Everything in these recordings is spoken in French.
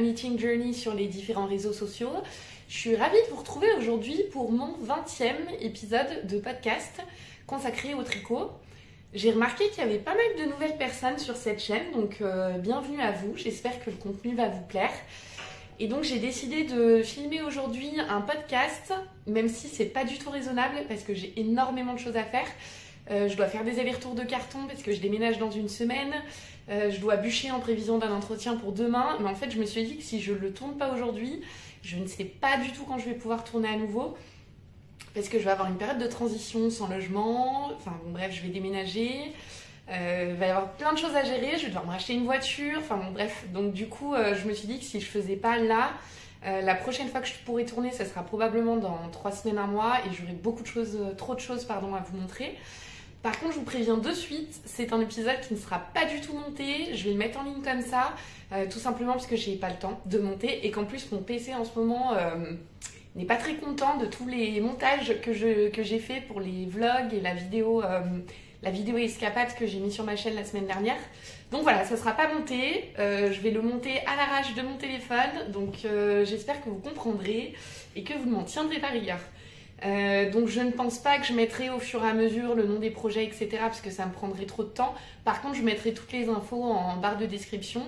Knitting Journey sur les différents réseaux sociaux. Je suis ravie de vous retrouver aujourd'hui pour mon 20e épisode de podcast consacré au tricot. J'ai remarqué qu'il y avait pas mal de nouvelles personnes sur cette chaîne, donc bienvenue à vous, j'espère que le contenu va vous plaire. Et donc j'ai décidé de filmer aujourd'hui un podcast, même si c'est pas du tout raisonnable parce que j'ai énormément de choses à faire. Je dois faire des allers-retours de carton parce que je déménage dans une semaine. Je dois bûcher en prévision d'un entretien pour demain. Mais en fait, je me suis dit que si je ne le tourne pas aujourd'hui, je ne sais pas du tout quand je vais pouvoir tourner à nouveau. Parce que je vais avoir une période de transition sans logement. Enfin bon, bref, je vais déménager. Il va y avoir plein de choses à gérer. Je vais devoir me racheter une voiture. Enfin bon, bref. Donc du coup, je me suis dit que si je faisais pas là, la prochaine fois que je pourrai tourner, ça sera probablement dans 3 semaines, 1 mois. Et j'aurai trop de choses à vous montrer. Par contre, je vous préviens de suite, c'est un épisode qui ne sera pas du tout monté. Je vais le mettre en ligne comme ça, tout simplement parce que j'ai pas le temps de monter et qu'en plus mon PC en ce moment n'est pas très content de tous les montages que j'ai fait pour les vlogs et la vidéo escapade que j'ai mis sur ma chaîne la semaine dernière. Donc voilà, ça sera pas monté. Je vais le monter à l'arrache de mon téléphone. Donc j'espère que vous comprendrez et que vous ne m'en tiendrez pas rigueur. Donc je ne pense pas que je mettrai au fur et à mesure le nom des projets, etc. parce que ça me prendrait trop de temps. Par contre, je mettrai toutes les infos en barre de description.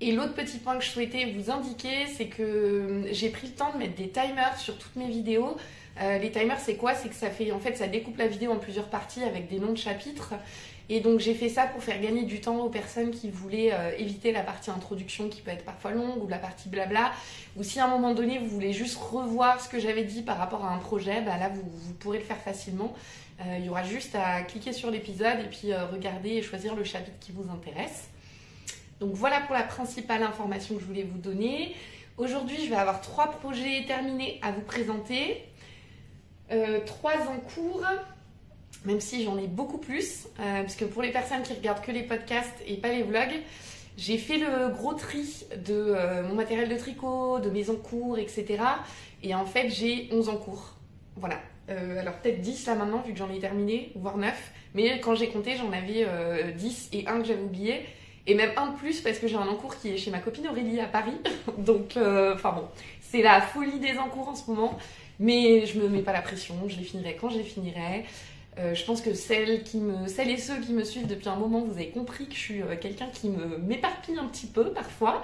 Et l'autre petit point que je souhaitais vous indiquer, c'est que j'ai pris le temps de mettre des timers sur toutes mes vidéos. Les timers, c'est quoi? C'est que ça découpe la vidéo en plusieurs parties avec des noms de chapitres. Et donc j'ai fait ça pour faire gagner du temps aux personnes qui voulaient éviter la partie introduction qui peut être parfois longue ou la partie blabla. Ou si à un moment donné vous voulez juste revoir ce que j'avais dit par rapport à un projet, bah là vous pourrez le faire facilement. Il y aura juste à cliquer sur l'épisode et puis regarder et choisir le chapitre qui vous intéresse. Donc voilà pour la principale information que je voulais vous donner. Aujourd'hui je vais avoir 3 projets terminés à vous présenter. 3 en cours. Même si j'en ai beaucoup plus, parce que pour les personnes qui regardent que les podcasts et pas les vlogs, j'ai fait le gros tri de mon matériel de tricot, de mes encours, etc. Et en fait, j'ai 11 encours. Voilà. Alors peut-être 10 là maintenant, vu que j'en ai terminé, voire 9. Mais quand j'ai compté, j'en avais 10 et un que j'avais oublié. Et même un de plus parce que j'ai un encours qui est chez ma copine Aurélie à Paris. Donc, enfin bon, c'est la folie des encours en ce moment. Mais je me mets pas la pression, je les finirai quand je les finirai. Je pense que celles et ceux qui me suivent depuis un moment, vous avez compris que je suis quelqu'un qui m'éparpille un petit peu parfois.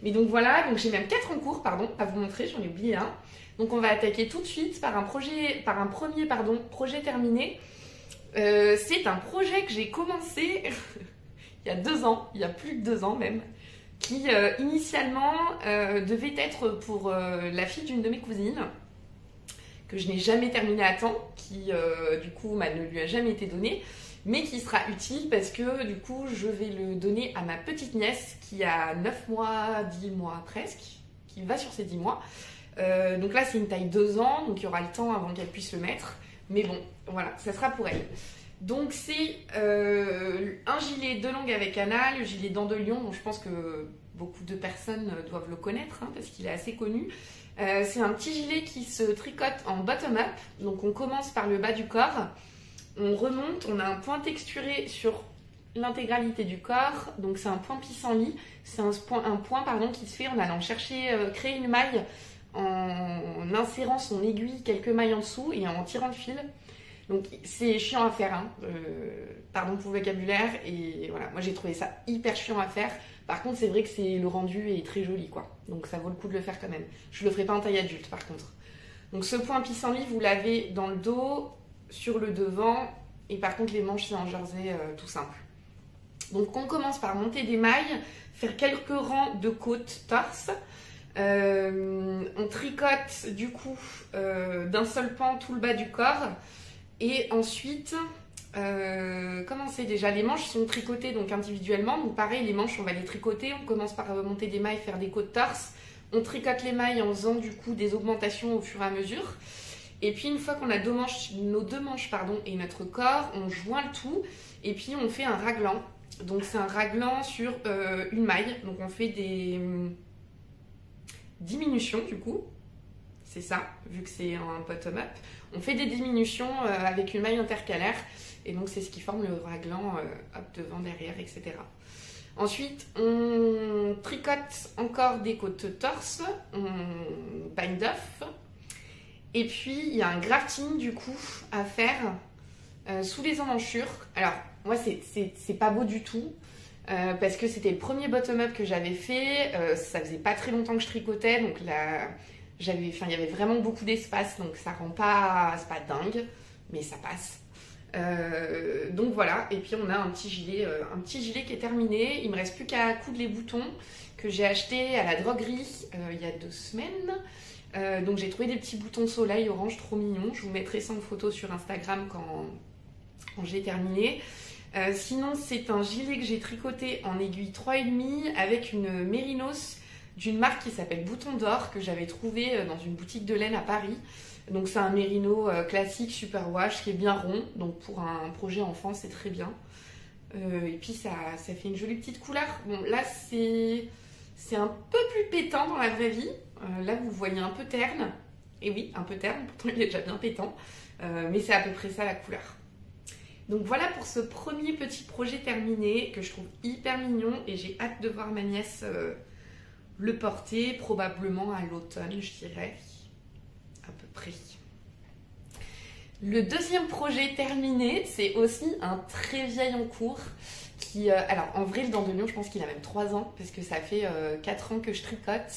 Mais donc voilà, donc j'ai même 4 en cours, pardon, à vous montrer, j'en ai oublié un. Donc on va attaquer tout de suite par un premier projet terminé. C'est un projet que j'ai commencé il y a 2 ans, il y a plus de 2 ans même, qui initialement devait être pour la fille d'une de mes cousines, que je n'ai jamais terminé à temps, qui du coup ne lui a jamais été donné, mais qui sera utile parce que du coup je vais le donner à ma petite nièce qui a 9 mois, 10 mois presque, qui va sur ses 10 mois. Donc là c'est une taille 2 ans, donc il y aura le temps avant qu'elle puisse le mettre, mais bon, voilà, ça sera pour elle. Donc c'est un gilet de longue avec Anna, le gilet dents de lion, dont je pense que beaucoup de personnes doivent le connaître, hein, parce qu'il est assez connu. C'est un petit gilet qui se tricote en bottom-up, donc on commence par le bas du corps, on remonte, on a un point texturé sur l'intégralité du corps, donc c'est un point pissenlit, c'est un point qui se fait en allant créer une maille, en insérant son aiguille quelques mailles en dessous et en tirant le fil. Donc c'est chiant à faire, hein. Pardon pour le vocabulaire, et voilà, moi j'ai trouvé ça hyper chiant à faire. Par contre c'est vrai que le rendu est très joli quoi, donc ça vaut le coup de le faire quand même. Je le ferai pas en taille adulte par contre. Donc ce point pissenlit vous l'avez dans le dos, sur le devant, et par contre les manches c'est en jersey tout simple. Donc on commence par monter des mailles, faire quelques rangs de côte torse. On tricote du coup d'un seul pan tout le bas du corps. Et ensuite, comment c'est déjà? Les manches sont tricotées donc individuellement. Donc pareil, les manches, on va les tricoter. On commence par monter des mailles, faire des côtes torse. On tricote les mailles en faisant du coup des augmentations au fur et à mesure. Et puis une fois qu'on a nos deux manches et notre corps, on joint le tout. Et puis on fait un raglan. Donc c'est un raglan sur une maille. Donc on fait des diminutions du coup. C'est ça, vu que c'est un bottom-up. On fait des diminutions avec une maille intercalaire. Et donc c'est ce qui forme le raglan, devant, derrière, etc. Ensuite, on tricote encore des côtes torse, on bind off. Et puis, il y a un grafting du coup à faire sous les emmanchures. Alors, moi, c'est pas beau du tout. Parce que c'était le premier bottom-up que j'avais fait, ça faisait pas très longtemps que je tricotais, donc là, il y avait vraiment beaucoup d'espace, donc ça rend pas, c'est pas dingue, mais ça passe. Donc voilà, et puis on a un petit gilet qui est terminé. Il me reste plus qu'à coudre les boutons que j'ai acheté à la droguerie il y a 2 semaines. Donc j'ai trouvé des petits boutons soleil orange trop mignons. Je vous mettrai ça en photo sur Instagram quand j'ai terminé. Sinon, c'est un gilet que j'ai tricoté en aiguille 3,5 avec une mérinos d'une marque qui s'appelle Bouton d'Or que j'avais trouvé dans une boutique de laine à Paris. Donc c'est un mérino classique super wash qui est bien rond. Donc pour un projet enfant, c'est très bien. Et puis ça fait une jolie petite couleur. Bon, là, c'est un peu plus pétant dans la vraie vie. Là, vous voyez un peu terne. Et oui, un peu terne, pourtant il est déjà bien pétant. Mais c'est à peu près ça la couleur. Donc voilà pour ce premier petit projet terminé que je trouve hyper mignon et j'ai hâte de voir ma nièce le porter, probablement à l'automne, je dirais, à peu près. Le deuxième projet terminé, c'est aussi un très vieil en cours qui, alors en vrai le dent de lion, je pense qu'il a même 3 ans parce que ça fait 4 ans que je tricote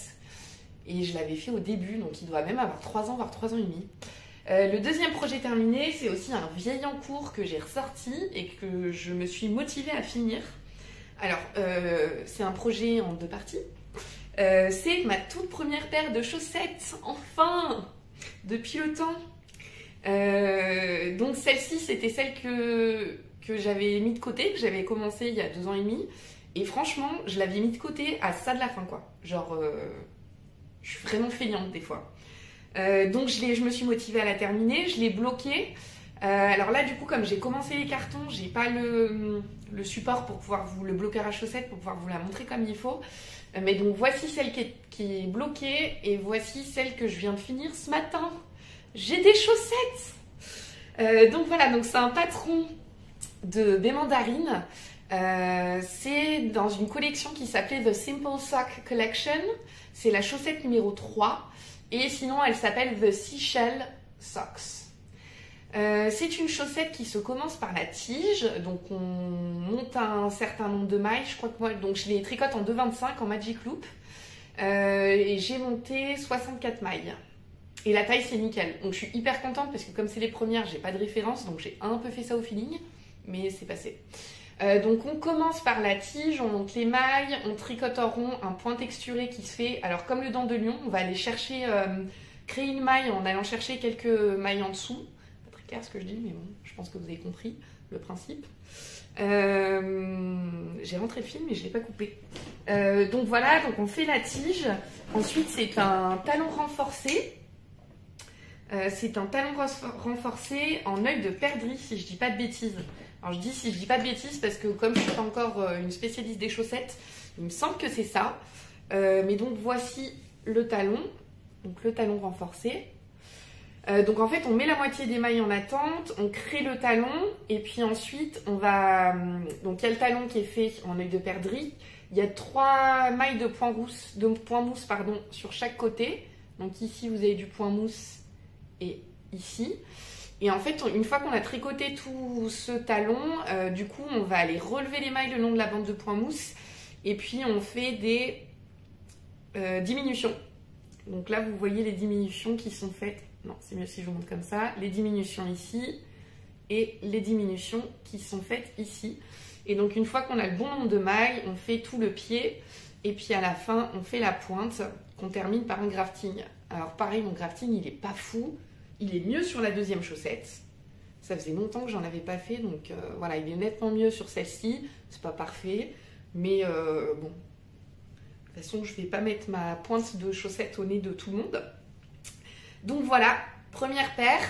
et je l'avais fait au début, donc il doit même avoir 3 ans, voire 3 ans et demi. Le deuxième projet terminé, c'est aussi un vieil en cours que j'ai ressorti et que je me suis motivée à finir. Alors, c'est un projet en 2 parties. C'est ma toute première paire de chaussettes, enfin, depuis le temps. Donc celle-ci, c'était celle que j'avais mis de côté, que j'avais commencé il y a 2 ans et demi. Et franchement, je l'avais mis de côté à ça de la fin, quoi. Genre, je suis vraiment feignante des fois. Donc je me suis motivée à la terminer, je l'ai bloquée. Alors là du coup comme j'ai commencé les cartons, j'ai pas le support pour pouvoir vous le bloquer à chaussettes pour pouvoir vous la montrer comme il faut. Mais donc voici celle qui est bloquée et voici celle que je viens de finir ce matin. J'ai des chaussettes. Donc voilà, donc c'est un patron de baie mandarine. C'est dans une collection qui s'appelait The Simple Sock Collection. C'est la chaussette numéro 3. Et sinon, elle s'appelle The Seashell Socks. C'est une chaussette qui se commence par la tige. Donc, on monte un certain nombre de mailles. Je crois que moi, donc je les tricote en 2,25 en Magic Loop. Et j'ai monté 64 mailles. Et la taille, c'est nickel. Donc, je suis hyper contente parce que comme c'est les premières, j'ai pas de référence. Donc, j'ai un peu fait ça au feeling. Mais c'est passé. Donc on commence par la tige, on monte les mailles, on tricote en rond un point texturé qui se fait, alors comme le dent de lion, on va aller chercher, créer une maille en allant chercher quelques mailles en dessous. Pas très clair ce que je dis, mais bon, je pense que vous avez compris le principe. J'ai rentré le fil mais je ne l'ai pas coupé. Donc voilà, donc on fait la tige. Ensuite c'est un talon renforcé. Renforcé en œil de perdrix si je dis pas de bêtises. Alors je dis si je dis pas de bêtises parce que comme je suis pas encore une spécialiste des chaussettes, il me semble que c'est ça. Mais donc voici le talon, donc le talon renforcé. Donc en fait on met la moitié des mailles en attente, on crée le talon et puis ensuite on va... Donc il y a le talon qui est fait en œil de perdrix, il y a 3 mailles de point mousse sur chaque côté. Donc ici vous avez du point mousse et ici. Et en fait, une fois qu'on a tricoté tout ce talon, du coup, on va aller relever les mailles le long de la bande de point mousse. Et puis, on fait des diminutions. Donc là, vous voyez les diminutions qui sont faites. Non, c'est mieux si je vous montre comme ça. Les diminutions ici et les diminutions qui sont faites ici. Et donc, une fois qu'on a le bon nombre de mailles, on fait tout le pied. Et puis, à la fin, on fait la pointe qu'on termine par un grafting. Alors, pareil, mon grafting, il est pas fou. Il est mieux sur la deuxième chaussette. Ça faisait longtemps que j'en avais pas fait, donc voilà, il est nettement mieux sur celle-ci. C'est pas parfait, mais bon. De toute façon, je vais pas mettre ma pointe de chaussette au nez de tout le monde. Donc voilà, première paire.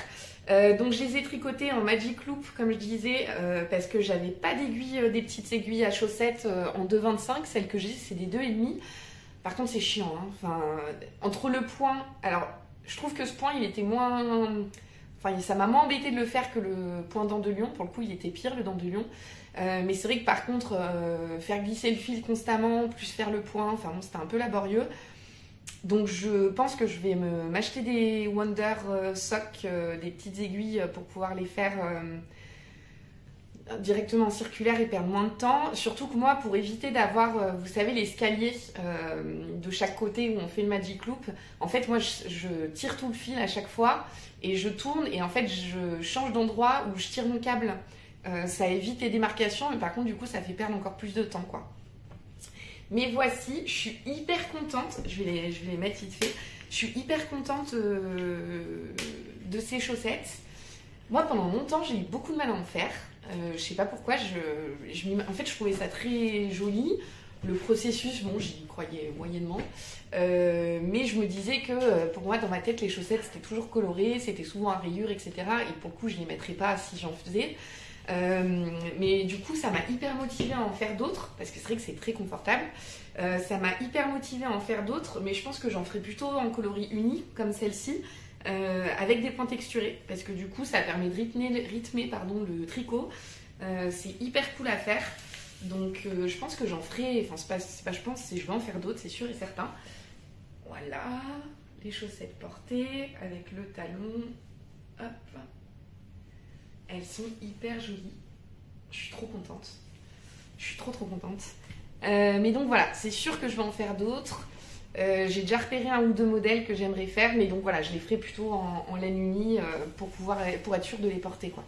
Donc je les ai tricotées en Magic Loop, comme je disais, parce que j'avais pas d'aiguilles, des petites aiguilles à chaussettes en 2,25. Celles que j'ai, c'est des 2,5. Par contre, c'est chiant. Hein. Enfin, entre le point... Alors, je trouve que ce point, il était moins Enfin, ça m'a moins embêté de le faire que le point dent de lion. Pour le coup, il était pire, le dent de lion. Mais c'est vrai que par contre, faire glisser le fil constamment, plus faire le point, enfin bon, c'était un peu laborieux. Donc je pense que je vais m'acheter des Wonder Sock, des petites aiguilles pour pouvoir les faire directement en circulaire et perdre moins de temps. Surtout que moi, pour éviter d'avoir, vous savez, l'escalier de chaque côté où on fait le Magic Loop, en fait, moi, je tire tout le fil à chaque fois et je tourne et en fait, je change d'endroit où je tire mon câble. Ça évite les démarcations, mais par contre, du coup, ça fait perdre encore plus de temps, quoi. Mais voici, je suis hyper contente. Je vais les mettre vite fait. Je suis hyper contente de ces chaussettes. Moi, pendant longtemps, j'ai eu beaucoup de mal à en faire. Je sais pas pourquoi. En fait, je trouvais ça très joli. Le processus, bon, j'y croyais moyennement. Mais je me disais que pour moi, dans ma tête, les chaussettes, c'était toujours coloré, c'était souvent à rayures, etc. Et pour le coup, je les mettrais pas si j'en faisais. Mais du coup, ça m'a hyper motivée à en faire d'autres, parce que c'est vrai que c'est très confortable. Ça m'a hyper motivée à en faire d'autres, mais je pense que j'en ferai plutôt en coloris uni, comme celle-ci, avec des points texturés, parce que du coup, ça permet de rythmer le tricot. C'est hyper cool à faire. Donc, je pense que j'en ferai, enfin, c'est pas je pense, c'est je vais en faire d'autres, c'est sûr et certain. Voilà, les chaussettes portées, avec le talon. Hop. Elles sont hyper jolies. Je suis trop contente. Je suis trop contente. Mais donc voilà, c'est sûr que je vais en faire d'autres. J'ai déjà repéré un ou deux modèles que j'aimerais faire, mais donc voilà, je les ferai plutôt en laine unie pour être sûre de les porter, quoi.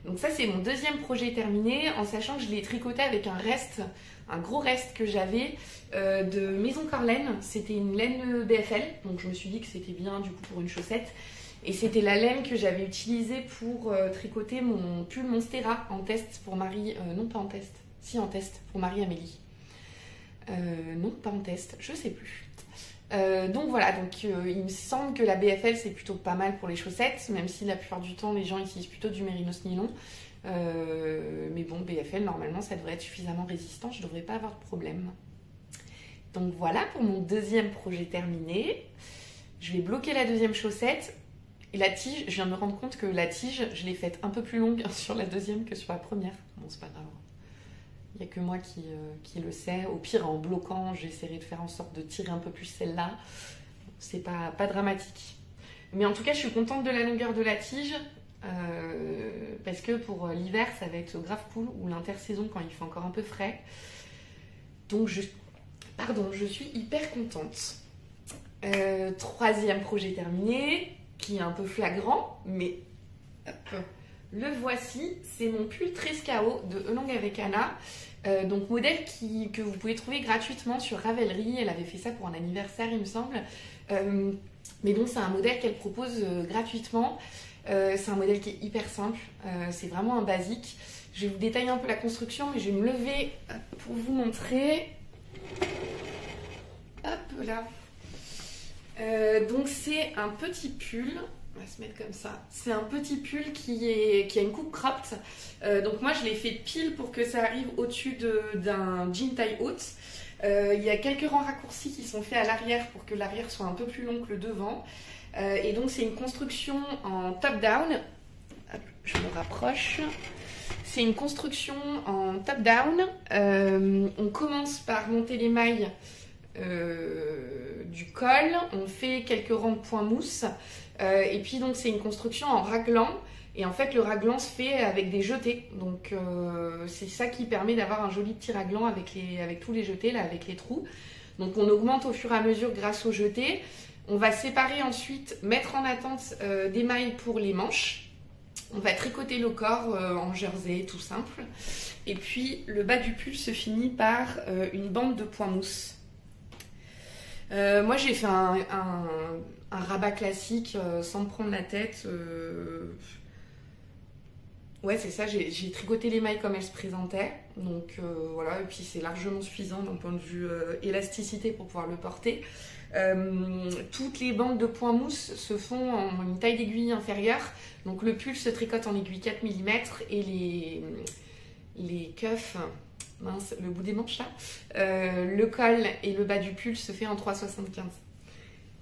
Donc ça, c'est mon deuxième projet terminé, en sachant que je l'ai tricoté avec un gros reste que j'avais de Maison Corlaine. C'était une laine BFL, donc je me suis dit que c'était bien du coup pour une chaussette. Et c'était la laine que j'avais utilisée pour tricoter mon pull Monstera en test pour Marie... non, pas en test. Si, en test pour Marie-Amélie. Non, pas en test. Je sais plus. Donc voilà, il me semble que la BFL, c'est plutôt pas mal pour les chaussettes, même si la plupart du temps, les gens utilisent plutôt du mérinos nylon. Mais bon, BFL, normalement, ça devrait être suffisamment résistant. Je ne devrais pas avoir de problème. Donc voilà pour mon deuxième projet terminé. Je vais bloquer la deuxième chaussette. Et la tige, je viens de me rendre compte que la tige, je l'ai faite un peu plus longue sur la deuxième que sur la première. Bon, c'est pas grave. Il n'y a que moi qui le sais. Au pire, en bloquant, j'essaierai de faire en sorte de tirer un peu plus celle-là. C'est pas dramatique. Mais en tout cas, je suis contente de la longueur de la tige. Parce que pour l'hiver, ça va être grave cool. Ou l'intersaison, quand il fait encore un peu frais. Donc, je suis hyper contente. Troisième projet terminé, qui est un peu flagrant, mais hop, le voici, c'est mon pull Trescao de Elong avec Anna, donc modèle que vous pouvez trouver gratuitement sur Ravelry. Elle avait fait ça pour un anniversaire, il me semble, mais donc c'est un modèle qu'elle propose gratuitement. C'est un modèle qui est hyper simple, c'est vraiment un basique. Je vais vous détailler un peu la construction, mais je vais me lever pour vous montrer. Hop là. Donc c'est un petit pull, on va se mettre comme ça, c'est un petit pull qui a une coupe cropped, donc moi je l'ai fait pile pour que ça arrive au-dessus d'un jean taille haute. Il y a quelques rangs raccourcis qui sont faits à l'arrière pour que l'arrière soit un peu plus long que le devant, et donc c'est une construction en top down. Hop, je me rapproche. C'est une construction en top down. On commence par monter les mailles du col, on fait quelques rangs de points mousse, et puis donc c'est une construction en raglan, et en fait le raglan se fait avec des jetés, donc c'est ça qui permet d'avoir un joli petit raglan avec tous les jetés là, avec les trous. Donc on augmente au fur et à mesure grâce aux jetés. On va séparer ensuite, mettre en attente des mailles pour les manches. On va tricoter le corps en jersey tout simple, et puis le bas du pull se finit par une bande de points mousse. Moi j'ai fait un rabat classique sans me prendre la tête. Ouais, c'est ça, j'ai tricoté les mailles comme elles se présentaient. Donc voilà, et puis c'est largement suffisant d'un point de vue élasticité pour pouvoir le porter. Toutes les bandes de points mousse se font en une taille d'aiguille inférieure. Donc le pull se tricote en aiguille 4 mm et les cuffs... Mince, le bout des manches là. Le col et le bas du pull se fait en 3,75.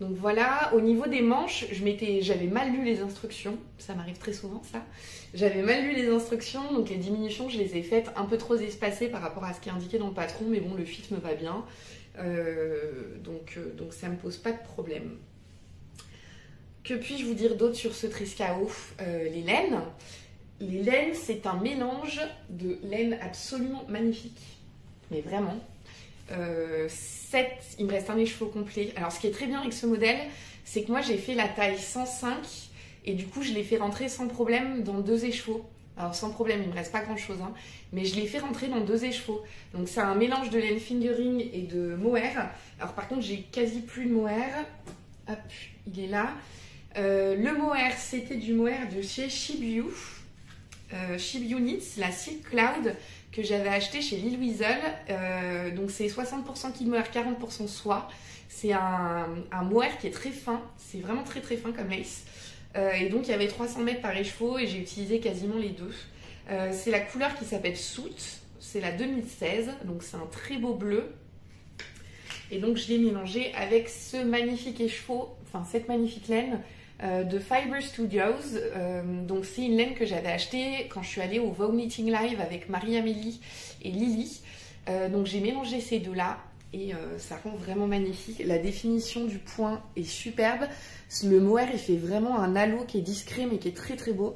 Donc voilà, au niveau des manches, j'avais mal lu les instructions, ça m'arrive très souvent ça. J'avais mal lu les instructions, donc les diminutions je les ai faites un peu trop espacées par rapport à ce qui est indiqué dans le patron, mais bon le fit me va bien, donc ça me pose pas de problème. Que puis-je vous dire d'autre sur ce Trescao? Les laines. Les laines, c'est un mélange de laine absolument magnifique, mais vraiment. Il me reste un écheveau complet. Alors ce qui est très bien avec ce modèle, c'est que moi j'ai fait la taille 105 et du coup je l'ai fait rentrer sans problème dans 2 écheveaux. Alors sans problème, il me reste pas grand chose, hein, mais je l'ai fait rentrer dans 2 écheveaux. Donc c'est un mélange de laine fingering et de mohair. Alors par contre j'ai quasi plus de mohair. Hop, il est là. Le mohair, c'était du mohair de chez Shibuya. Shibuya Knits, la Silk Cloud que j'avais acheté chez Lil Weasel. Donc c'est 60% kid mohair, 40% soie. C'est un mohair qui est très fin, c'est vraiment très très fin comme lace. Et donc il y avait 300 mètres par écheveau et j'ai utilisé quasiment les deux. C'est la couleur qui s'appelle Soot, c'est la 2016, donc c'est un très beau bleu. Et donc je l'ai mélangé avec ce magnifique écheveau, enfin cette magnifique laine de Fiber Studios. Donc c'est une laine que j'avais achetée quand je suis allée au Vogue Knitting Live avec Marie-Amélie et Lily. Donc j'ai mélangé ces deux-là et ça rend vraiment magnifique. La définition du point est superbe. Le mohair il fait vraiment un halo qui est discret mais qui est très très beau.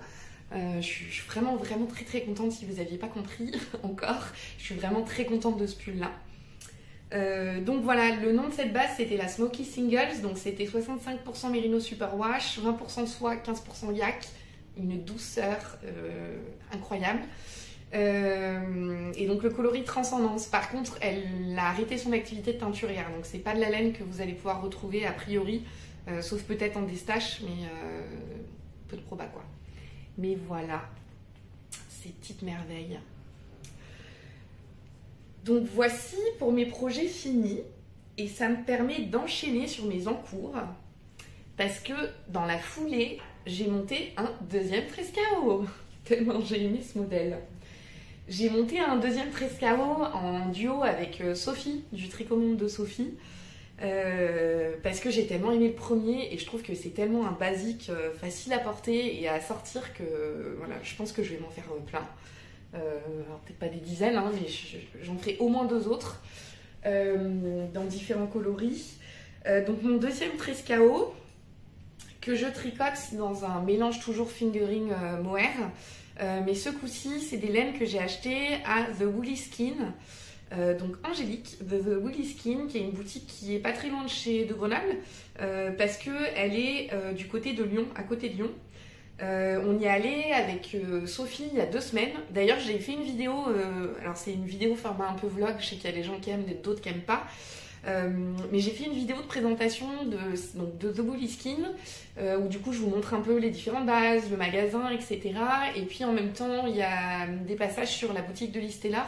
Je suis vraiment très très contente, si vous n'aviez pas compris encore. Je suis vraiment très contente de ce pull là. Donc voilà, le nom de cette base c'était la Smoky Singles, donc c'était 65% Merino Superwash, 20% soie, 15% yak, une douceur incroyable. Et donc le coloris Transcendance, par contre elle a arrêté son activité de teinturière, donc c'est pas de la laine que vous allez pouvoir retrouver a priori, sauf peut-être en destache, mais peu de proba quoi. Mais voilà, ces petites merveilles. Donc voici pour mes projets finis et ça me permet d'enchaîner sur mes encours parce que dans la foulée, j'ai monté un deuxième Trescao, tellement j'ai aimé ce modèle. J'ai monté un deuxième Trescao en duo avec Sophie, du Tricot Monde de Sophie, parce que j'ai tellement aimé le premier et je trouve que c'est tellement un basique facile à porter et à sortir que voilà, je pense que je vais m'en faire plein. Alors peut-être pas des dizaines, hein, mais j'en ferai au moins 2 autres dans différents coloris. Donc mon deuxième Trescao que je tricote dans un mélange toujours fingering mohair, mais ce coup-ci c'est des laines que j'ai achetées à The Woolly Skin, donc Angélique de The Woolly Skin, qui est une boutique qui est pas très loin de chez Grenoble, parce que elle est du côté de Lyon, à côté de Lyon. On y est allé avec Sophie il y a 2 semaines. D'ailleurs j'ai fait une vidéo, alors c'est une vidéo format un peu vlog, je sais qu'il y a des gens qui aiment, d'autres qui n'aiment pas. Mais j'ai fait une vidéo de présentation de The Woolly Skin, où du coup je vous montre un peu les différentes bases, le magasin, etc. Et puis en même temps il y a des passages sur la boutique de Liz Taylor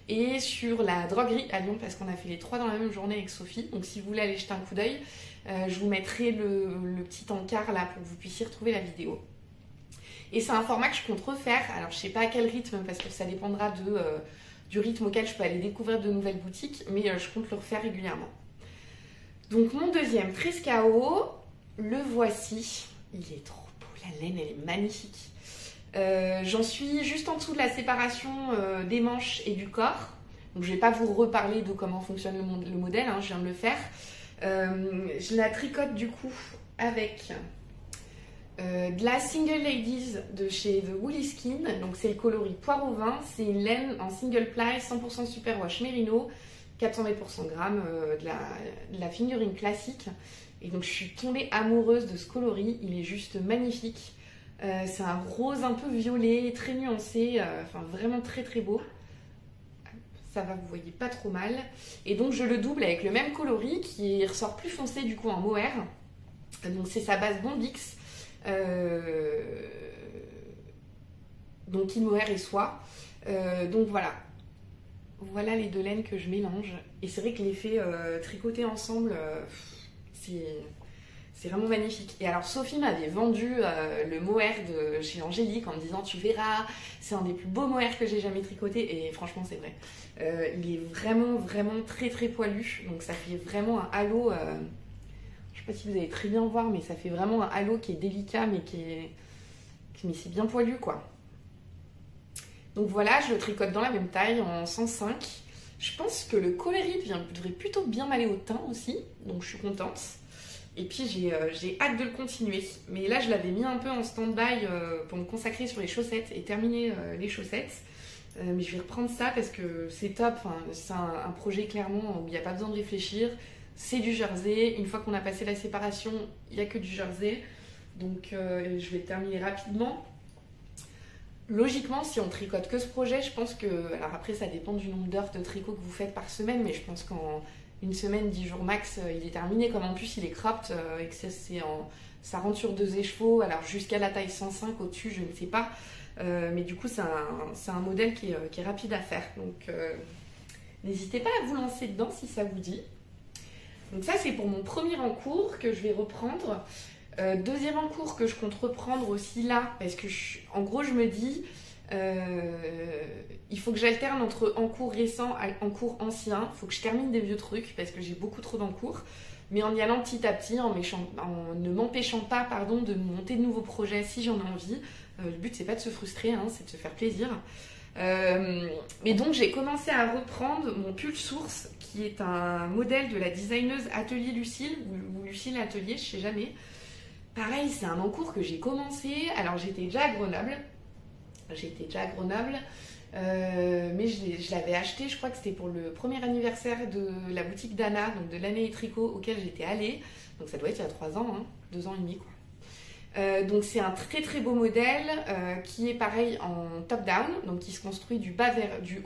et sur la droguerie à Lyon, parce qu'on a fait les 3 dans la même journée avec Sophie. Donc si vous voulez aller jeter un coup d'œil, je vous mettrai le petit encart là pour que vous puissiez retrouver la vidéo. Et c'est un format que je compte refaire. Alors je sais pas à quel rythme, parce que ça dépendra du rythme auquel je peux aller découvrir de nouvelles boutiques, mais je compte le refaire régulièrement. Donc mon deuxième Trescao, le voici. Il est trop beau, la laine elle est magnifique. J'en suis juste en dessous de la séparation des manches et du corps. Donc je vais pas vous reparler de comment fonctionne le modèle, hein, je viens de le faire. Je la tricote du coup avec de la Single Ladies de chez The Woolly Skin. Donc c'est le coloris poire au vin, c'est une laine en single ply 100% superwash Merino, 400 mètres pour 100 grammes, de la fingering classique. Et donc je suis tombée amoureuse de ce coloris, il est juste magnifique. C'est un rose un peu violet, très nuancé, enfin vraiment très très beau. Ça va, vous voyez pas trop mal. Et donc je le double avec le même coloris qui ressort plus foncé du coup en mohair. Donc c'est sa base Bombix. Donc in mohair et soie. Donc voilà. Voilà les 2 laines que je mélange. Et c'est vrai que l'effet tricoté ensemble, c'est vraiment magnifique. Et alors Sophie m'avait vendu le mohair de chez Angélique en me disant tu verras, c'est un des plus beaux mohairs que j'ai jamais tricoté. Et franchement c'est vrai. Il est vraiment très très poilu. Donc ça fait vraiment un halo. Je sais pas si vous allez très bien voir, mais ça fait vraiment un halo qui est délicat, mais mais c'est bien poilu, quoi. Donc voilà, je le tricote dans la même taille, en 105. Je pense que le coloris devrait plutôt bien m'aller au teint aussi, donc je suis contente. Et puis j'ai hâte de le continuer. Mais là, je l'avais mis un peu en stand-by pour me consacrer sur les chaussettes et terminer les chaussettes. Mais je vais reprendre ça parce que c'est top. Enfin, c'est un projet clairement où il n'y a pas besoin de réfléchir. C'est du jersey. Une fois qu'on a passé la séparation, il n'y a que du jersey. Donc je vais le terminer rapidement. Logiquement, si on tricote que ce projet, je pense que... Alors après, ça dépend du nombre d'heures de tricot que vous faites par semaine, mais je pense qu'en une semaine, 10 jours max, il est terminé. Comme en plus, il est cropped et que ça rentre sur 2 écheveaux. Alors jusqu'à la taille 105, au-dessus, je ne sais pas. Mais du coup, c'est un modèle qui est rapide à faire. Donc n'hésitez pas à vous lancer dedans si ça vous dit. Donc ça, c'est pour mon premier en cours que je vais reprendre. Deuxième en cours que je compte reprendre aussi là, parce que en gros je me dis il faut que j'alterne entre en cours récent et en cours ancien. Il faut que je termine des vieux trucs parce que j'ai beaucoup trop d'en cours, mais en y allant petit à petit, en ne m'empêchant pas de monter de nouveaux projets si j'en ai envie. Le but c'est pas de se frustrer, hein, c'est de se faire plaisir. Mais donc j'ai commencé à reprendre mon pull source qui est un modèle de la designeuse Atelier Lucille ou Lucille Atelier, je sais jamais. Pareil, c'est un encours que j'ai commencé. Alors, j'étais déjà à Grenoble. Mais je l'avais acheté, je crois que c'était pour le premier anniversaire de la boutique d'Anna, donc de l'année tricot auquel j'étais allée. Donc, ça doit être il y a 3 ans, hein, 2 ans et demi, quoi. Donc, c'est un très très beau modèle qui est pareil en top-down, donc qui se construit du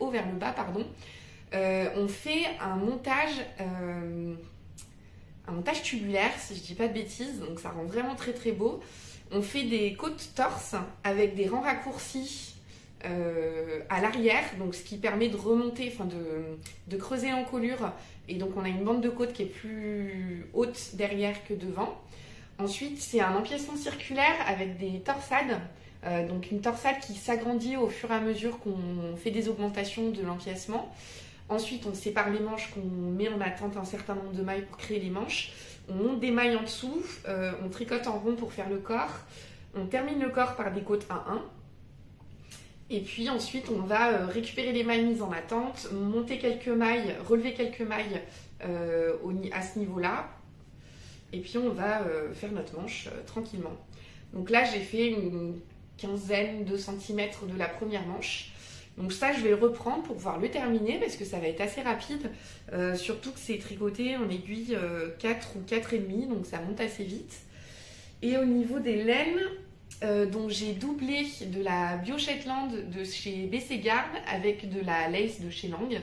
haut vers le bas, pardon. On fait un montage tubulaire, si je dis pas de bêtises, donc ça rend vraiment très très beau. On fait des côtes torse avec des rangs raccourcis à l'arrière, donc ce qui permet de remonter, enfin de creuser l'encolure, et donc on a une bande de côte qui est plus haute derrière que devant. Ensuite, c'est un empiècement circulaire avec des torsades, donc une torsade qui s'agrandit au fur et à mesure qu'on fait des augmentations de l'empiècement. Ensuite, on sépare les manches qu'on met en attente un certain nombre de mailles pour créer les manches. On monte des mailles en dessous, on tricote en rond pour faire le corps. On termine le corps par des côtes 1-1. Et puis ensuite, on va récupérer les mailles mises en attente, monter quelques mailles, relever quelques mailles à ce niveau-là. Et puis on va faire notre manche tranquillement. Donc là, j'ai fait une quinzaine de centimètres de la première manche. Donc ça, je vais le reprendre pour pouvoir le terminer parce que ça va être assez rapide. Surtout que c'est tricoté en aiguille 4 ou 4,5, donc ça monte assez vite. Et au niveau des laines, donc j'ai doublé de la Bio Shetland de chez BC Garn avec de la lace de chez Lang.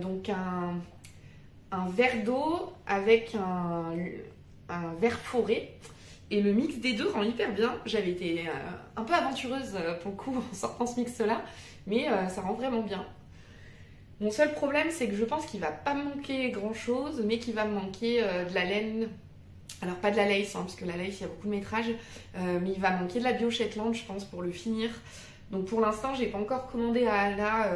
Donc un vert d'eau avec un vert forêt. Et le mix des deux rend hyper bien. J'avais été un peu aventureuse pour le coup en sortant ce mix-là. Mais ça rend vraiment bien. Mon seul problème, c'est que je pense qu'il va pas me manquer grand chose, mais qu'il va me manquer de la laine. Alors pas de la lace, hein, parce que la lace, il y a beaucoup de métrage, mais il va manquer de la Bio Shetland, je pense, pour le finir. Donc pour l'instant, j'ai pas encore commandé à Anna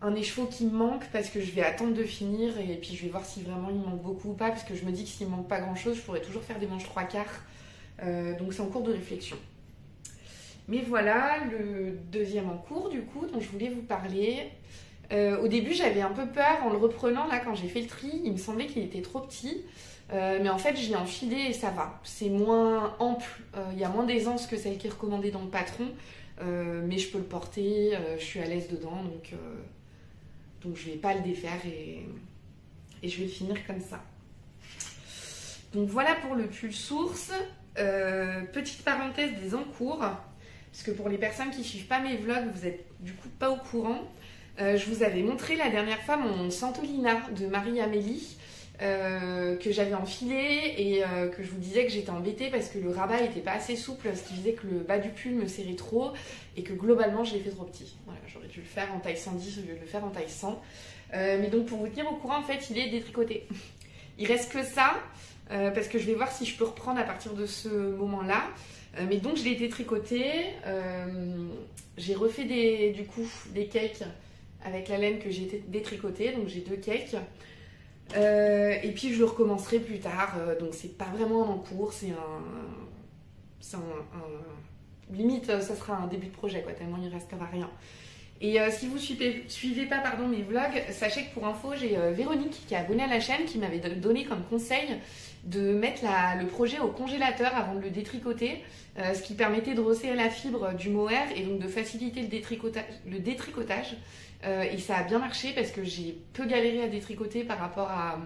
un écheveau qui me manque, parce que je vais attendre de finir, et puis je vais voir si vraiment il me manque beaucoup ou pas, parce que je me dis que s'il me manque pas grand chose, je pourrais toujours faire des manches 3/4. Donc c'est en cours de réflexion. Mais voilà, le deuxième en cours du coup dont je voulais vous parler. Au début j'avais un peu peur en le reprenant, là quand j'ai fait le tri, il me semblait qu'il était trop petit. Mais en fait je l'ai enfilé et ça va. C'est moins ample, il y a moins d'aisance que celle qui est recommandée dans le patron. Mais je peux le porter, je suis à l'aise dedans, donc je vais pas le défaire et je vais le finir comme ça. Donc voilà pour le pull source. Petite parenthèse des encours. Parce que pour les personnes qui ne suivent pas mes vlogs, vous n'êtes du coup pas au courant. Je vous avais montré la dernière fois mon Santolina de Marie-Amélie que j'avais enfilé et que je vous disais que j'étais embêtée parce que le rabat n'était pas assez souple, ce qui faisait que le bas du pull me serrait trop et que globalement je l'ai fait trop petit. Voilà, j'aurais dû le faire en taille 110 au lieu de le faire en taille 100. Mais donc pour vous tenir au courant, en fait, il est détricoté. Il reste que ça parce que je vais voir si je peux reprendre à partir de ce moment-là. Mais donc je l'ai détricoté, j'ai refait du coup des cakes avec la laine que j'ai détricotée, donc j'ai 2 cakes. Et puis je le recommencerai plus tard, donc c'est pas vraiment un encours, limite ça sera un début de projet quoi, tellement il restera rien. Et si vous suivez pas mes vlogs, sachez que pour info j'ai Véronique qui est abonnée à la chaîne qui m'avait donné comme conseil de mettre le projet au congélateur avant de le détricoter, ce qui permettait de resserrer la fibre du mohair et donc de faciliter le détricotage. Et ça a bien marché parce que j'ai peu galéré à détricoter par rapport à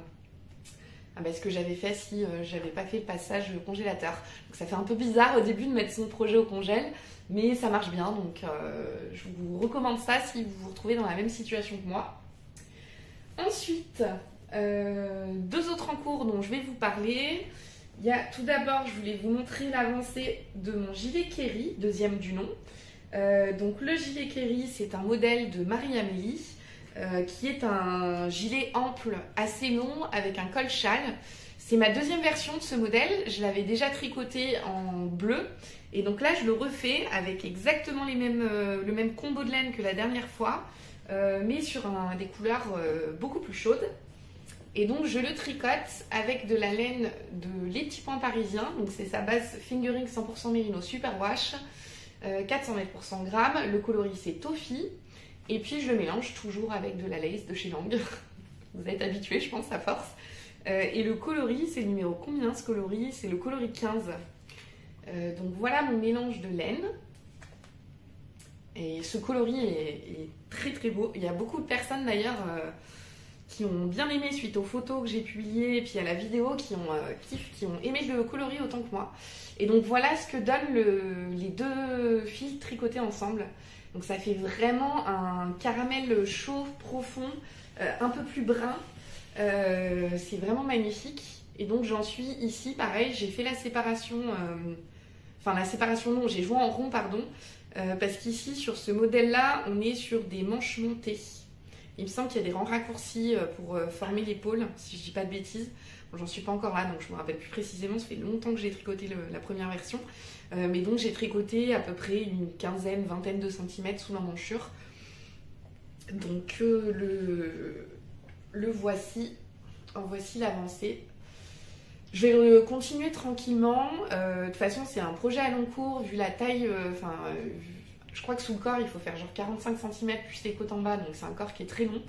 ce que j'avais fait si j'avais pas fait le passage au congélateur. Donc ça fait un peu bizarre au début de mettre son projet au congèle, mais ça marche bien, donc je vous recommande ça si vous vous retrouvez dans la même situation que moi. Ensuite, 2 autres encours dont je vais vous parler. Il y a tout d'abord, je voulais vous montrer l'avancée de mon gilet Kerry, deuxième du nom. Donc le gilet Kerry, c'est un modèle de Marie-Amélie qui est un gilet ample assez long avec un col châle. C'est ma deuxième version de ce modèle, je l'avais déjà tricoté en bleu et donc là je le refais avec exactement le même combo de laine que la dernière fois, mais sur des couleurs beaucoup plus chaudes. Et donc je le tricote avec de la laine de Les Petits Points Parisiens, donc c'est sa base fingering 100% Merino Superwash, 400 mètres pour 100 grammes, le coloris c'est Toffee, et puis je le mélange toujours avec de la lace de chez Lang. Vous êtes habitués je pense à force. Et le coloris, c'est le numéro combien ce coloris? C'est le coloris 15. Donc voilà mon mélange de laine. Et ce coloris est très très beau. Il y a beaucoup de personnes d'ailleurs qui ont bien aimé suite aux photos que j'ai publiées et puis à la vidéo qui ont aimé le coloris autant que moi. Et donc voilà ce que donnent les 2 fils tricotés ensemble. Donc ça fait vraiment un caramel chaud, profond, un peu plus brun. C'est vraiment magnifique. Et donc j'en suis ici, pareil, j'ai fait la séparation, j'ai joué en rond, pardon, parce qu'ici, sur ce modèle-là, on est sur des manches montées. Il me semble qu'il y a des rangs raccourcis pour former l'épaule, si je dis pas de bêtises. Bon, j'en suis pas encore là, donc je me rappelle plus précisément, ça fait longtemps que j'ai tricoté la première version. Mais donc j'ai tricoté à peu près une quinzaine, vingtaine de centimètres sous l'emmanchure. Donc le voici, en voici l'avancée. Je vais continuer tranquillement. De toute façon, c'est un projet à long cours, vu la taille. Je crois que sous le corps, il faut faire genre 45 cm plus les côtes en bas, donc c'est un corps qui est très long.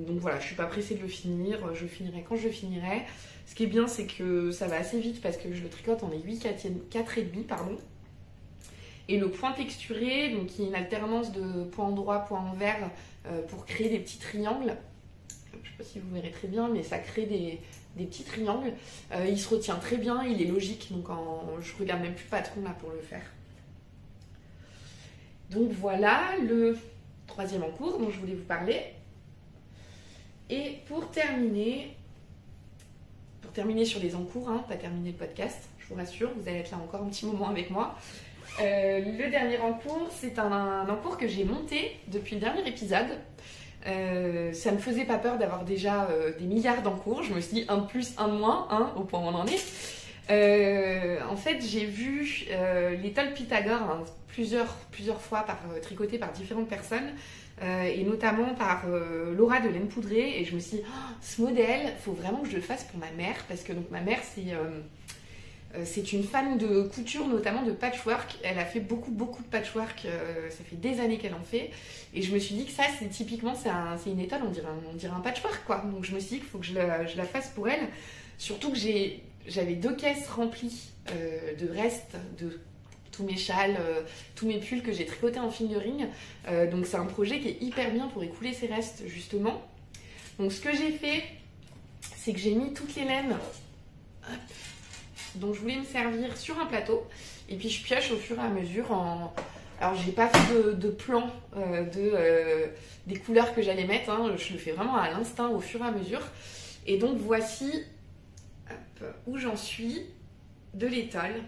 Donc voilà, je suis pas pressée de le finir. Je le finirai quand je le finirai. Ce qui est bien, c'est que ça va assez vite parce que je le tricote en aiguille 4,5, pardon. Et le point texturé, donc il y a une alternance de point droit, point envers pour créer des petits triangles. Je sais pas si vous verrez très bien, mais ça crée des petits triangles. Il se retient très bien, il est logique, donc je regarde même plus le patron là pour le faire. Donc voilà le 3e encours dont je voulais vous parler. Et pour terminer sur les encours, pas terminer le podcast, je vous rassure, vous allez être là encore un petit moment avec moi. Le dernier encours, c'est un encours que j'ai monté depuis le dernier épisode. Ça me faisait pas peur d'avoir déjà des milliards d'encours. Je me suis dit 1 de plus, 1 de moins, au point où on en est. En fait, j'ai vu l'étole Pythagore plusieurs fois tricoté par différentes personnes, et notamment par Laura de Laine Poudrée. Et je me suis dit, ce modèle, il faut vraiment que je le fasse pour ma mère, parce que donc, ma mère, c'est une fan de couture, notamment de patchwork. Elle a fait beaucoup de patchwork, ça fait des années qu'elle en fait. Et je me suis dit que ça, c'est typiquement, c'est une étole, on dirait un patchwork, quoi. Donc je me suis dit qu'il faut que je la fasse pour elle. Surtout que j'avais 2 caisses remplies de restes de tous mes châles, tous mes pulls que j'ai tricotés en fingering. Donc c'est un projet qui est hyper bien pour écouler ces restes, justement. Donc ce que j'ai fait, c'est que j'ai mis toutes les laines dont je voulais me servir sur un plateau. Et puis je pioche au fur et à mesure Alors j'ai pas fait de plan des couleurs que j'allais mettre, je le fais vraiment à l'instinct au fur et à mesure. Et donc voici où j'en suis de l'étole.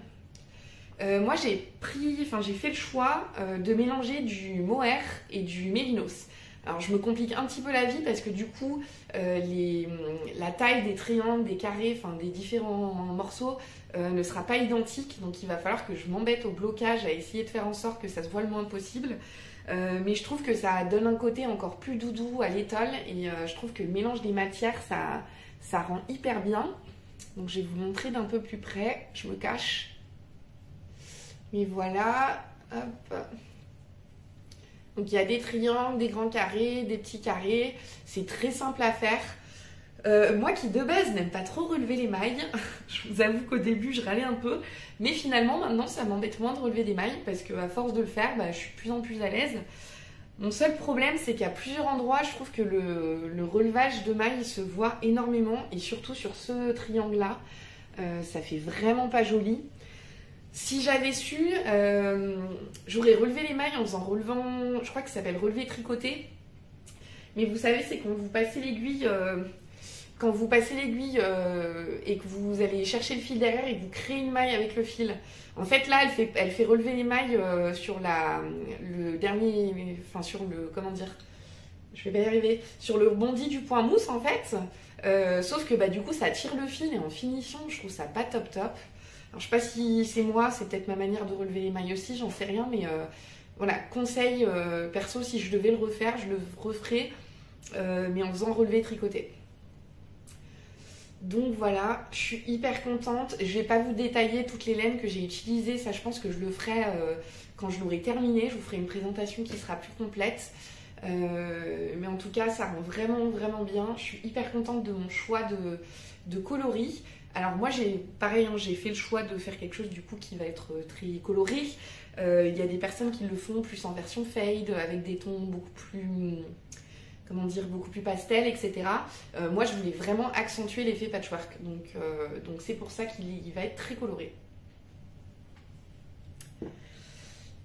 Moi j'ai fait le choix de mélanger du mohair et du mérinos. Alors je me complique un petit peu la vie parce que du coup, la taille des triangles, des carrés, enfin des différents morceaux ne sera pas identique. Donc il va falloir que je m'embête au blocage à essayer de faire en sorte que ça se voit le moins possible. Mais je trouve que ça donne un côté encore plus doudou à l'étole et je trouve que le mélange des matières, ça rend hyper bien. Donc je vais vous montrer d'un peu plus près, je me cache. Mais voilà, hop. Donc il y a des triangles, des grands carrés, des petits carrés, c'est très simple à faire. Moi qui de base n'aime pas trop relever les mailles, je vous avoue qu'au début je râlais un peu, mais finalement maintenant ça m'embête moins de relever des mailles parce qu'à force de le faire, je suis de plus en plus à l'aise. Mon seul problème c'est qu'à plusieurs endroits je trouve que le relevage de mailles se voit énormément et surtout sur ce triangle là, ça fait vraiment pas joli. Si j'avais su, j'aurais relevé les mailles en faisant relevant, je crois que ça s'appelle relevé tricoté. Mais vous savez, c'est quand vous passez l'aiguille, et que vous allez chercher le fil derrière et que vous créez une maille avec le fil. En fait, là, elle fait relever les mailles sur le dernier, enfin sur le, comment dire, je vais pas y arriver, sur le rebondi du point mousse en fait. Sauf que du coup, ça tire le fil et en finition, je trouve ça pas top top. Alors, je sais pas si c'est moi, c'est peut-être ma manière de relever les mailles aussi, j'en sais rien, mais voilà, conseil perso, si je devais le refaire, je le referais, mais en faisant relevé tricoté. Donc voilà, je suis hyper contente. Je vais pas vous détailler toutes les laines que j'ai utilisées, ça je pense que je le ferai quand je l'aurai terminé, je vous ferai une présentation qui sera plus complète. Mais en tout cas, ça rend vraiment vraiment bien. Je suis hyper contente de mon choix de coloris. Alors moi pareil, j'ai fait le choix de faire quelque chose du coup qui va être très coloré. Il y a des personnes qui le font plus en version fade, avec des tons beaucoup plus, comment dire, beaucoup plus pastel, etc. Moi je voulais vraiment accentuer l'effet patchwork, donc c'est pour ça qu'il va être très coloré.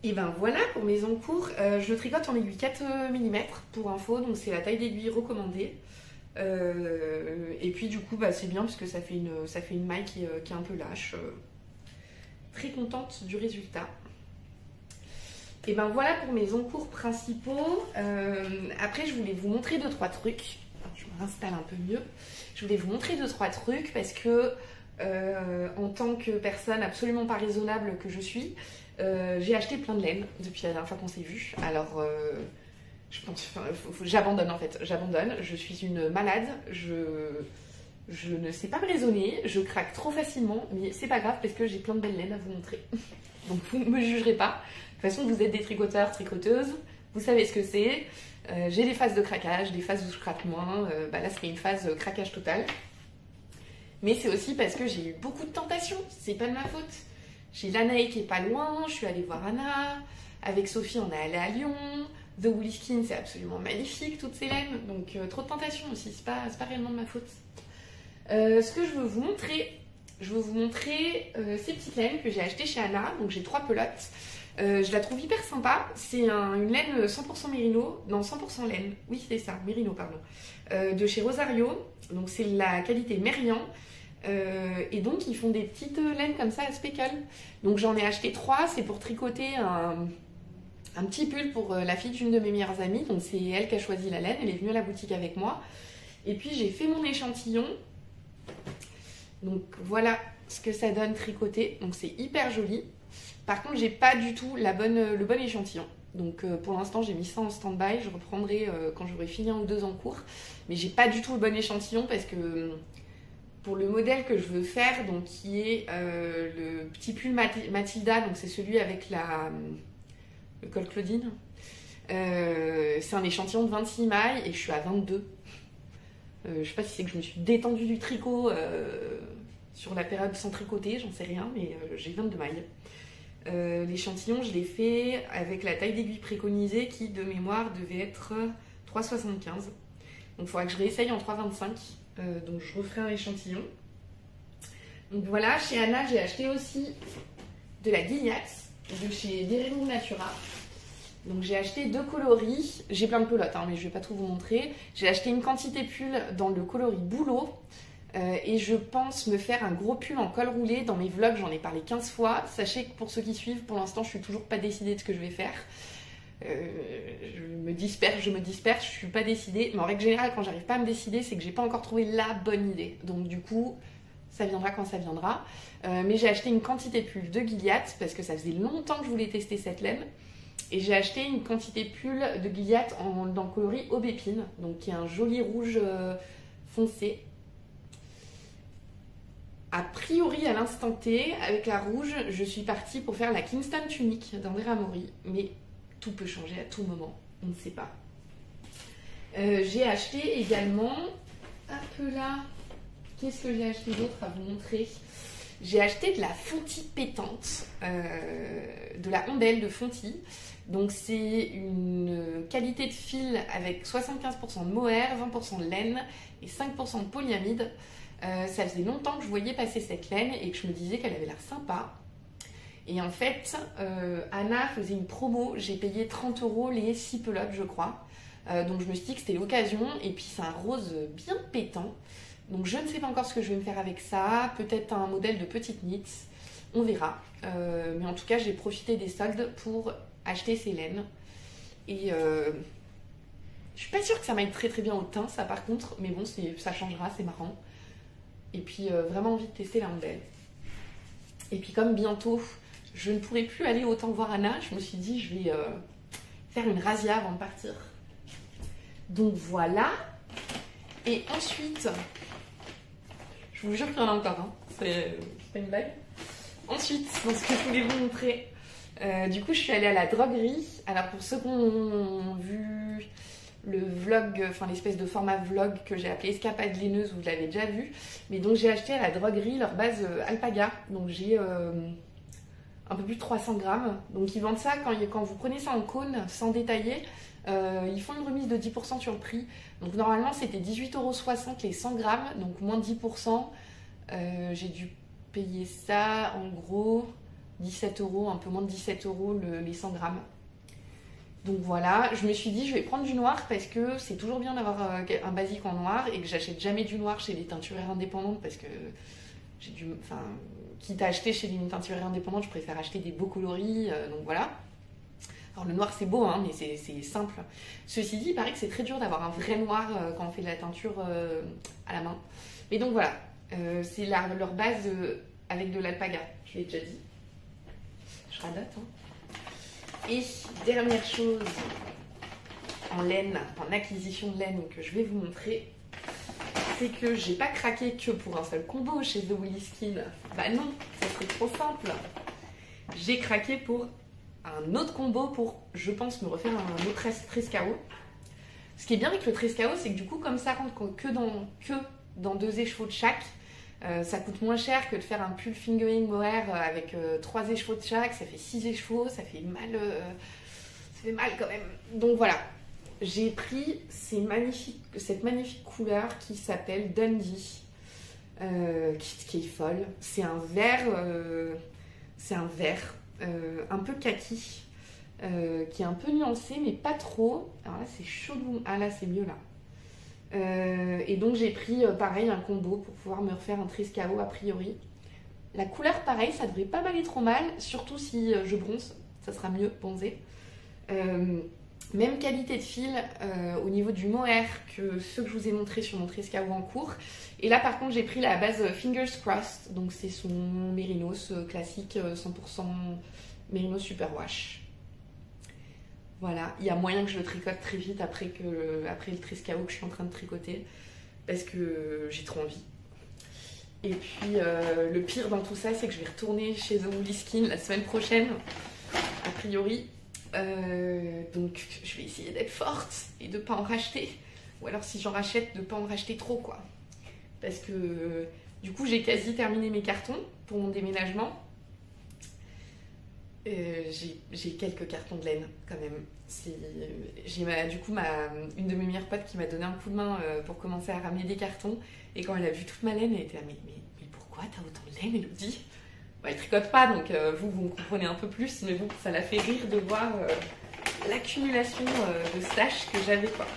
Et ben voilà pour mes encours. Je tricote en aiguille 4 mm pour info, donc c'est la taille d'aiguille recommandée. Et puis du coup c'est bien parce que ça fait une maille qui est un peu lâche. Très contente du résultat. Et ben voilà pour mes encours principaux. Après je voulais vous montrer 2-3 trucs. Je me réinstalle un peu mieux. Je voulais vous montrer 2-3 trucs parce que en tant que personne absolument pas raisonnable que je suis, j'ai acheté plein de laine depuis la dernière fois qu'on s'est vu. Alors je pense, j'abandonne en fait, j'abandonne, je suis une malade, je ne sais pas me raisonner, je craque trop facilement, mais c'est pas grave parce que j'ai plein de belles laines à vous montrer. Donc vous ne me jugerez pas, de toute façon vous êtes des tricoteurs, tricoteuses, vous savez ce que c'est, j'ai des phases de craquage, des phases où je craque moins, là c'est une phase craquage total. Mais c'est aussi parce que j'ai eu beaucoup de tentations, c'est pas de ma faute. J'ai l'Anaï qui est pas loin, je suis allée voir Anna, avec Sophie on est allé à Lyon. The Woolly Skin, c'est absolument magnifique, toutes ces laines. Donc, trop de tentations aussi, c'est pas réellement de ma faute. Ce que je veux vous montrer, ces petites laines que j'ai achetées chez Anna. Donc, j'ai 3 pelotes. Je la trouve hyper sympa. C'est une laine 100% mérino. Non, 100% laine. Oui, c'est ça, mérino, pardon. De chez Rosario. Donc, c'est la qualité Mérian. Et donc, ils font des petites laines comme ça à speckle. Donc, j'en ai acheté 3. C'est pour tricoter un petit pull pour la fille d'une de mes meilleures amies. Donc c'est elle qui a choisi la laine, elle est venue à la boutique avec moi. Et puis j'ai fait mon échantillon. Donc voilà ce que ça donne tricoté. Donc c'est hyper joli. Par contre j'ai pas du tout le bon échantillon. Donc pour l'instant j'ai mis ça en stand-by. Je reprendrai quand j'aurai fini 1 ou 2 en cours. Mais j'ai pas du tout le bon échantillon parce que pour le modèle que je veux faire, donc qui est le petit pull Matilda, donc c'est celui avec le col Claudine. C'est un échantillon de 26 mailles et je suis à 22. Je sais pas si c'est que je me suis détendue du tricot sur la période sans tricoter, j'en sais rien, mais j'ai 22 mailles. L'échantillon, je l'ai fait avec la taille d'aiguille préconisée qui, de mémoire, devait être 3,75. Donc il faudra que je réessaye en 3,25. Donc je referai un échantillon. Donc voilà, chez Anna, j'ai acheté aussi de la guignac de chez Derimu Natura. Donc j'ai acheté 2 coloris, j'ai plein de pelotes mais je vais pas tout vous montrer. J'ai acheté une quantité pull dans le coloris boulot et je pense me faire un gros pull en col roulé. Dans mes vlogs j'en ai parlé 15 fois. Sachez que pour ceux qui suivent, pour l'instant je suis toujours pas décidée de ce que je vais faire. je me disperse, je suis pas décidée. Mais en règle générale, quand j'arrive pas à me décider, c'est que j'ai pas encore trouvé la bonne idée. Donc du coup, ça viendra quand ça viendra. Mais j'ai acheté une quantité de pull de Gilliatt parce que ça faisait longtemps que je voulais tester cette laine. Et j'ai acheté une quantité de pull de Gilliatt dans le coloris Aubépine, donc qui est un joli rouge foncé. A priori, à l'instant T, avec la rouge, je suis partie pour faire la Kingston Tunic d'Andrea Mori, mais tout peut changer à tout moment, on ne sait pas. J'ai acheté également, hop là, qu'est-ce que j'ai acheté d'autre à vous montrer? J'ai acheté de la Fonty pétante, de la Ondelle de Fonty. Donc c'est une qualité de fil avec 75% de mohair, 20% de laine et 5% de polyamide. Ça faisait longtemps que je voyais passer cette laine et que je me disais qu'elle avait l'air sympa. Et en fait, Anna faisait une promo, j'ai payé 30 € les 6 pelotes, je crois. Donc je me suis dit que c'était l'occasion. Et puis c'est un rose bien pétant. Donc je ne sais pas encore ce que je vais me faire avec ça. Peut-être un modèle de petite knits. On verra. Mais en tout cas, j'ai profité des soldes pour acheter ces laines. Et je suis pas sûre que ça m'aille très très bien au teint, ça par contre. Mais bon, ça changera, c'est marrant. Et puis vraiment envie de tester la Ondelle. Et puis comme bientôt je ne pourrai plus aller autant voir Anna, je me suis dit je vais faire une razzia avant de partir. Donc voilà. Et ensuite, je vous jure qu'il y en a encore, hein. C'est pas une blague. Ensuite, dans ce que je voulais vous montrer, du coup je suis allée à la droguerie. Alors pour ceux qui ont vu le vlog, enfin l'espèce de format vlog que j'ai appelé Escapade laineuse, vous l'avez déjà vu. Mais donc j'ai acheté à la droguerie leur base Alpaga. Donc j'ai un peu plus de 300 grammes. Donc ils vendent ça quand vous prenez ça en cône, sans détailler. Ils font une remise de 10% sur le prix. Donc normalement c'était 18,60 € les 100 grammes, donc moins de 10%. J'ai dû payer ça en gros 17 €, un peu moins de 17 € les 100 grammes. Donc voilà, je me suis dit je vais prendre du noir parce que c'est toujours bien d'avoir un basique en noir et que j'achète jamais du noir chez les teinturières indépendantes parce que quitte à acheter chez les teinturières indépendantes, je préfère acheter des beaux coloris, donc voilà. Alors le noir c'est beau, hein, mais c'est simple. Ceci dit, il paraît que c'est très dur d'avoir un vrai noir quand on fait de la teinture à la main. Mais donc voilà, c'est leur base avec de l'alpaga, je l'ai déjà dit. Je radote, hein. Et dernière chose en laine, en acquisition de laine que je vais vous montrer, c'est que j'ai pas craqué que pour un seul combo chez The Willy Skin. Bah non, ça serait trop simple. J'ai craqué pour un autre combo pour, je pense, me refaire un autre Trescao. Ce qui est bien avec le Trescao, c'est que du coup, comme ça rentre que dans 2 écheveaux de chaque, ça coûte moins cher que de faire un pull fingering mohair avec 3 écheveaux de chaque. Ça fait 6 écheveaux, ça fait mal quand même. Donc voilà, j'ai pris cette magnifique couleur qui s'appelle Dundee, qui est folle. C'est un vert, un peu kaki, qui est un peu nuancé, mais pas trop. Alors là, c'est chaud. Ah là, c'est mieux là. Et donc j'ai pris pareil un combo pour pouvoir me refaire un Trescao a priori. La couleur pareil, ça devrait pas m'aller trop mal, surtout si je bronze, ça sera mieux bronzé. Même qualité de fil au niveau du mohair que ceux que je vous ai montré sur mon Trescao en cours. Et là par contre j'ai pris la base Fingers Crossed, donc c'est son Mérinos classique 100% Mérinos Superwash. Voilà, il y a moyen que je le tricote très vite après le Trescao que je suis en train de tricoter parce que j'ai trop envie. Et puis le pire dans tout ça, c'est que je vais retourner chez The Willy Skin la semaine prochaine, a priori. Donc je vais essayer d'être forte et de pas en racheter. Ou alors si j'en rachète, de pas en racheter trop quoi. Parce que du coup j'ai quasi terminé mes cartons pour mon déménagement. J'ai quelques cartons de laine quand même. J'ai une de mes meilleures potes qui m'a donné un coup de main pour commencer à ramener des cartons. Et quand elle a vu toute ma laine, elle était là, mais pourquoi t'as autant de laine, Elodie? Bah, elle tricote pas, donc vous me comprenez un peu plus. Mais bon, ça l'a fait rire de voir l'accumulation de stash que j'avais quoi.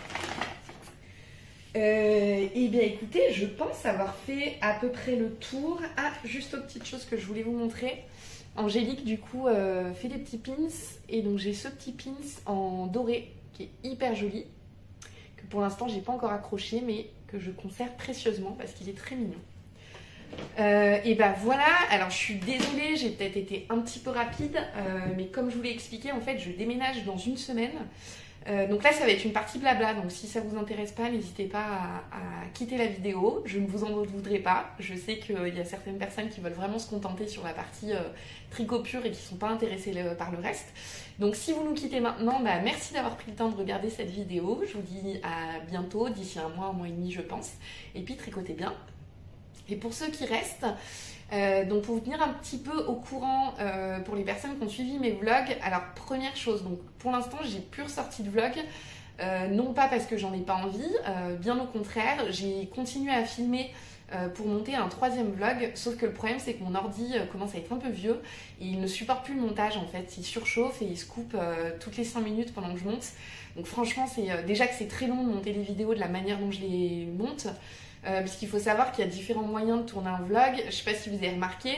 Et bien écoutez, je pense avoir fait à peu près le tour. Ah, juste aux petites choses que je voulais vous montrer. Angélique du coup fait des petits pins et donc j'ai ce petit pins en doré qui est hyper joli, que pour l'instant j'ai pas encore accroché mais que je conserve précieusement parce qu'il est très mignon. Et ben voilà, alors je suis désolée, j'ai peut-être été un petit peu rapide, mais comme je vous l'ai expliqué, en fait je déménage dans une semaine. Donc là ça va être une partie blabla, donc si ça vous intéresse pas, n'hésitez pas à quitter la vidéo, je ne vous en voudrais pas. Je sais qu'il y a certaines personnes qui veulent vraiment se contenter sur la partie tricot pur et qui ne sont pas intéressées par le reste. Donc si vous nous quittez maintenant, bah, merci d'avoir pris le temps de regarder cette vidéo. Je vous dis à bientôt, d'ici un mois et demi je pense, et puis tricotez bien. Et pour ceux qui restent, donc pour vous tenir un petit peu au courant, pour les personnes qui ont suivi mes vlogs, alors première chose, donc pour l'instant j'ai plus ressorti de vlog, non pas parce que j'en ai pas envie, bien au contraire, j'ai continué à filmer pour monter un 3e vlog, sauf que le problème c'est que mon ordi commence à être un peu vieux et il ne supporte plus le montage en fait, il surchauffe et il se coupe toutes les 5 minutes pendant que je monte. Donc franchement c'est déjà que c'est très long de monter les vidéos de la manière dont je les monte. Parce qu'il faut savoir qu'il y a différents moyens de tourner un vlog. Je sais pas si vous avez remarqué,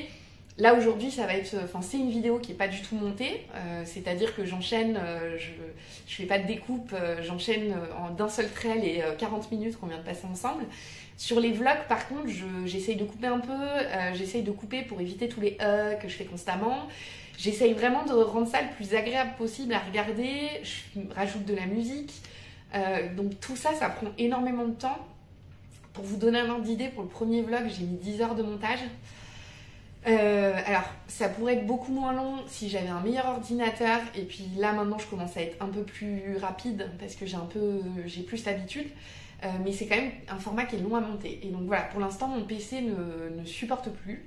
là aujourd'hui ça va être, enfin c'est une vidéo qui est pas du tout montée, c'est-à-dire que j'enchaîne, je fais pas de découpe, j'enchaîne d'un seul trait les 40 minutes qu'on vient de passer ensemble. Sur les vlogs par contre j'essaye de couper un peu, j'essaye de couper pour éviter tous les que je fais constamment. J'essaye vraiment de rendre ça le plus agréable possible à regarder, je rajoute de la musique, donc tout ça, ça prend énormément de temps. Pour vous donner un ordre d'idée, pour le premier vlog, j'ai mis 10 heures de montage. Alors, ça pourrait être beaucoup moins long si j'avais un meilleur ordinateur. Et puis là, maintenant, je commence à être un peu plus rapide parce que j'ai plus l'habitude. Mais c'est quand même un format qui est long à monter. Et donc voilà, pour l'instant, mon PC ne supporte plus.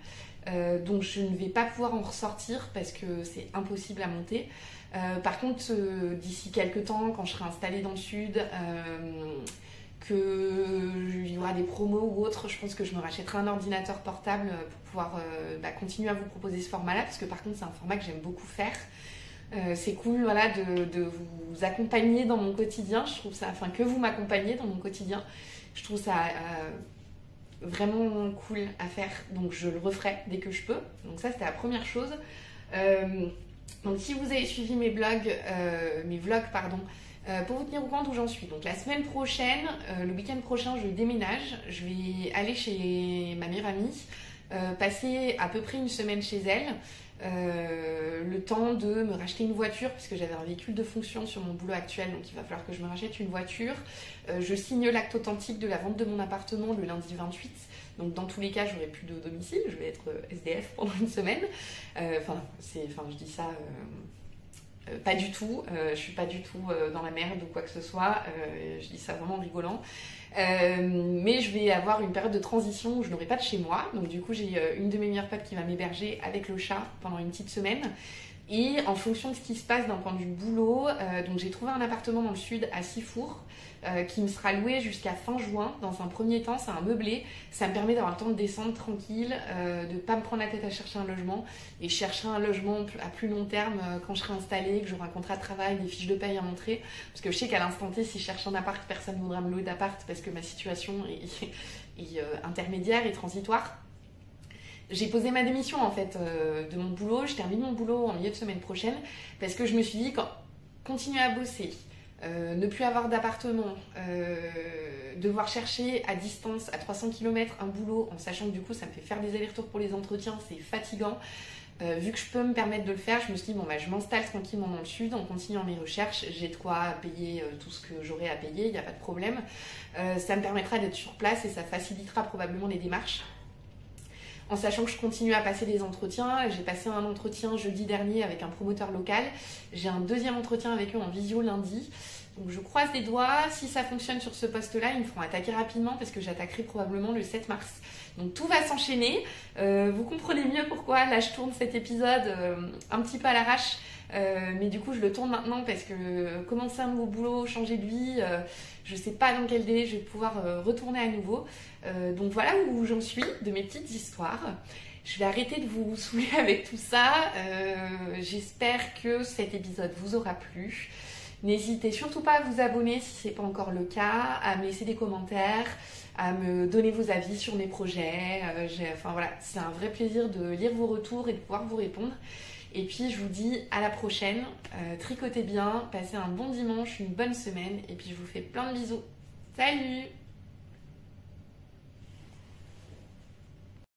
Donc je ne vais pas pouvoir en ressortir parce que c'est impossible à monter. Par contre, d'ici quelques temps, quand je serai installée dans le sud, qu'il y aura des promos ou autres, je pense que je me rachèterai un ordinateur portable pour pouvoir continuer à vous proposer ce format-là, parce que par contre c'est un format que j'aime beaucoup faire. C'est cool voilà, de vous accompagner dans mon quotidien, je trouve ça, enfin que vous m'accompagnez dans mon quotidien, je trouve ça vraiment cool à faire, donc je le referai dès que je peux. Donc ça c'était la première chose. Donc si vous avez suivi mes vlogs, pour vous tenir au courant d'où j'en suis. Donc la semaine prochaine, le week-end prochain, je déménage. Je vais aller chez ma meilleure amie, passer à peu près une semaine chez elle, le temps de me racheter une voiture, puisque j'avais un véhicule de fonction sur mon boulot actuel, donc il va falloir que je me rachète une voiture. Je signe l'acte authentique de la vente de mon appartement le lundi 28. Donc dans tous les cas, j'aurai plus de domicile, je vais être SDF pendant une semaine. Je dis ça... pas du tout, je suis pas du tout dans la merde ou quoi que ce soit, je dis ça vraiment en rigolant. Mais je vais avoir une période de transition où je n'aurai pas de chez moi, donc du coup j'ai une de mes meilleures potes qui va m'héberger avec le chat pendant une petite semaine. Et en fonction de ce qui se passe d'un point de vue boulot, donc j'ai trouvé un appartement dans le sud à Sifour qui me sera loué jusqu'à fin juin. Dans un premier temps, c'est un meublé, ça me permet d'avoir le temps de descendre tranquille, de ne pas me prendre la tête à chercher un logement, et je chercherai un logement à plus long terme quand je serai installée, que j'aurai un contrat de travail, des fiches de paye à montrer, parce que je sais qu'à l'instant T, si je cherche un appart, personne ne voudra me louer d'appart parce que ma situation est intermédiaire et transitoire. J'ai posé ma démission en fait de mon boulot, je termine mon boulot en milieu de semaine prochaine parce que je me suis dit continuer à bosser, ne plus avoir d'appartement, devoir chercher à distance, à 300 km un boulot en sachant que du coup ça me fait faire des allers-retours pour les entretiens, c'est fatigant. Vu que je peux me permettre de le faire, je me suis dit je m'installe tranquillement dans le sud en continuant mes recherches, j'ai de quoi payer tout ce que j'aurai à payer, il n'y a pas de problème. Ça me permettra d'être sur place et ça facilitera probablement les démarches. En sachant que je continue à passer des entretiens. J'ai passé un entretien jeudi dernier avec un promoteur local. J'ai un deuxième entretien avec eux en visio lundi. Donc je croise les doigts. Si ça fonctionne sur ce poste-là, ils me feront attaquer rapidement parce que j'attaquerai probablement le 7 mars. Donc tout va s'enchaîner. Vous comprenez mieux pourquoi là je tourne cet épisode un petit peu à l'arrache. Mais du coup je le tourne maintenant parce que commencer un nouveau boulot, changer de vie, je sais pas dans quel délai je vais pouvoir retourner à nouveau. Donc voilà où j'en suis de mes petites histoires. Je vais arrêter de vous saouler avec tout ça. J'espère que cet épisode vous aura plu. N'hésitez surtout pas à vous abonner si ce n'est pas encore le cas, à me laisser des commentaires, à me donner vos avis sur mes projets. Enfin voilà, c'est un vrai plaisir de lire vos retours et de pouvoir vous répondre. Et puis je vous dis à la prochaine, tricotez bien, passez un bon dimanche, une bonne semaine et puis je vous fais plein de bisous. Salut!